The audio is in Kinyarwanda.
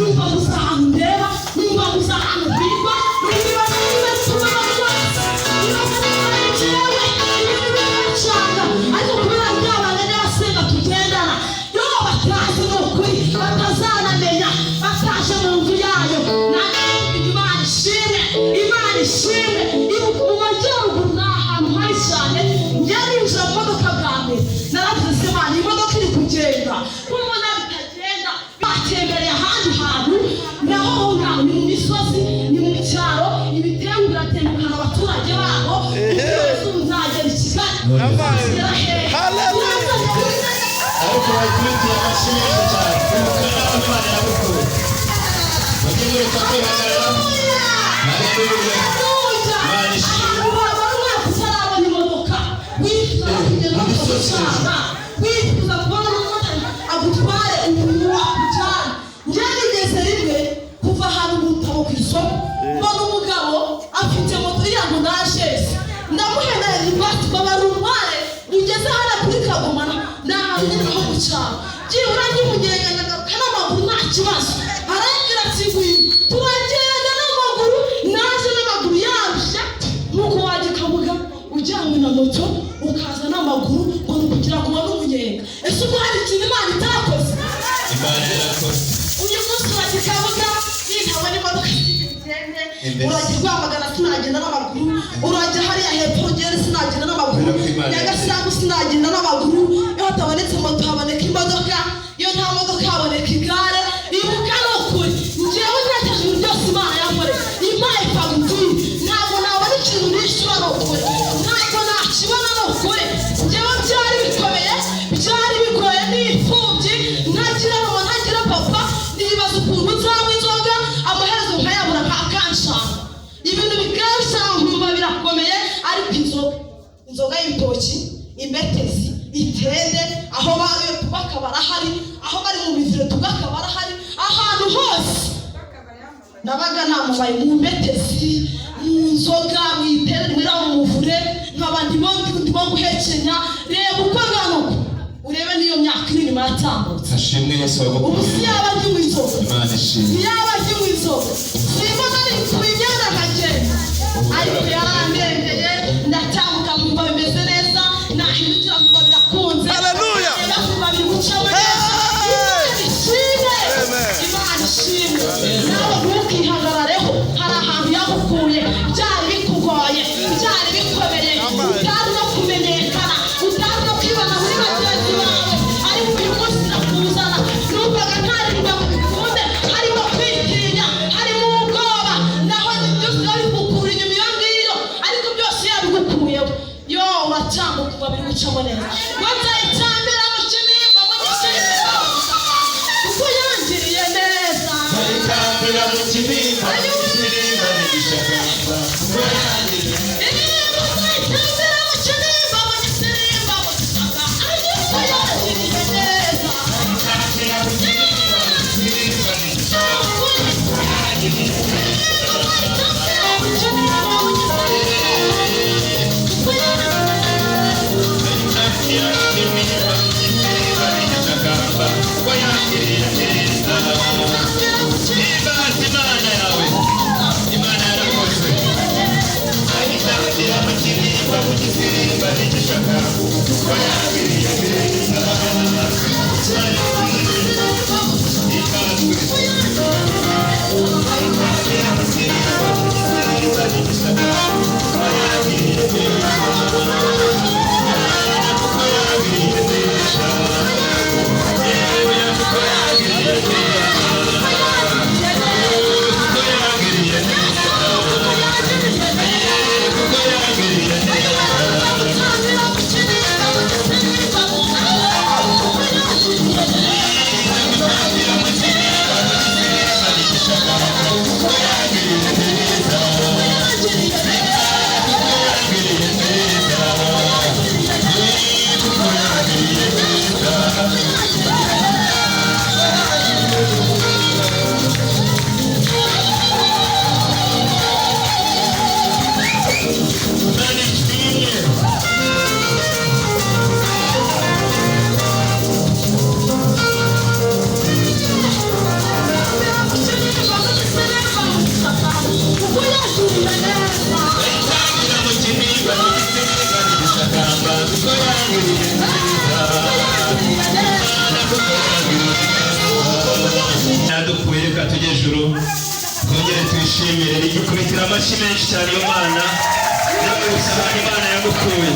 numva gusa ahantu ndeba, numva gusa ahantu bigwa, numva tuma bamubaza niba kandi jewe ibintu biracanga ariko kubera byabana n'abasenga tugendana yo batazi n'ukuri batazanamenya bataje mu nzu yayo Imana ishimwe mu majyaruguru ni ahantu hari cyane njye ninjira mu modoka bwa mbere naravuze se Imana imodoka iri kugenda kumubona bitagenda batembereye ahandi hantu naho ngaho ni mu misozi ni mu cyaro ibitengu biratembukana abaturage babo ibibazo uzagera i Kigali ariko bakurikiye amashimwe cyane umukara w'Imana yabukuye bagiye kwihagarara haleluya Imana ishimwe kutarabona imodoka wifuza kugenda wifuza kubona umumotari agutware umuntu wakujyana njye nigeze rimwe kuva ahantu mu Rutabo ku isoko mbona umugabo afite moto iriya ngo ndashese ndamuhenera ibati babarumware ugeze hano kuri Kagomana n'ahantu nyine ho gucana byibura nk'imugenda ndagaruka n'amaguru nta kibazo arangira ati ngwino turagenda n'amaguru naje n'amaguru yarushye nuko wajya Kabuga ujyanywe na moto ukaza n'amaguru ngo kugira ngo ubone umunyenga ese ubwo hari ikintu Imana itakoze uyu munsi wajya Kabuga ntabona imodoka urajya Rwamagana sinagenda n'amaguru urajya hariya hepfo ugere sinagenda n'amaguru Nyagasambu sinagenda n'amaguru iyo hatabonetse moto haboneka imodoka iyo nta modoka haboneka igare ibuka ni ukuri njyewe ntekereje ibintu byose Imana yankoreye impaye fagitire ntabwo nabona ikintu nishyura ni ukuri ntabwo nakibona ni ukuri njyewe byari bikomeye byari bigoye n'imfubyi ntagira mama ntagira papa nibaza ukuntu nzanywa inzoga amaherezo nkayabura ntakanshaka ibintu bikanshaka nkumva birakomeye ariko inzoga y'ibitoki imbetezi itende aho bari bakabara hari aho bari mu biziro tugakabara hari ahantu hose nabaga namubaye mu mbetezi mu nzoga mu itende mwira mu muvure nk'abandi ndimo guhekenya reba uko nganuko urebe niyo myaka iri nyuma yatambutse ashimwe Yesu wagukuye ubu si yaba nkinywa inzoga Imana ishimwe yaba nkinywa inzoga simba nari kubigenda nkagenda ariko yarandengeye ndatambuka nkumva bimeze neza nahindukira nkumva birakunze Haleluya nkumva biri gucamo Imana ishimwe nawe ntukihagarareho hari ahantu yagukuye byari bikugoye byari bikomeye utazi no kumenyekana utazi no kwibona muri bagenzi bawe ariko uyu munsi nakuzana numvaga ntaririmba ngo bikunde harimo kwitinya harimo ubwoba naho byose babigukura inyuma iyo ngiyo ariko byose yabigukuyeho yo uratambuka uba biri gucamo neza bazayitambira mu kinimba mu gisimba kuko yangiriye neza bayitambira mu kinimba n'igishakamba kuko yangiriye yadukuye reka tujye ejuru twongere tuyishimire igikubitira amashyi menshi cyane iyo mana yo mu isahani imana yagukuye.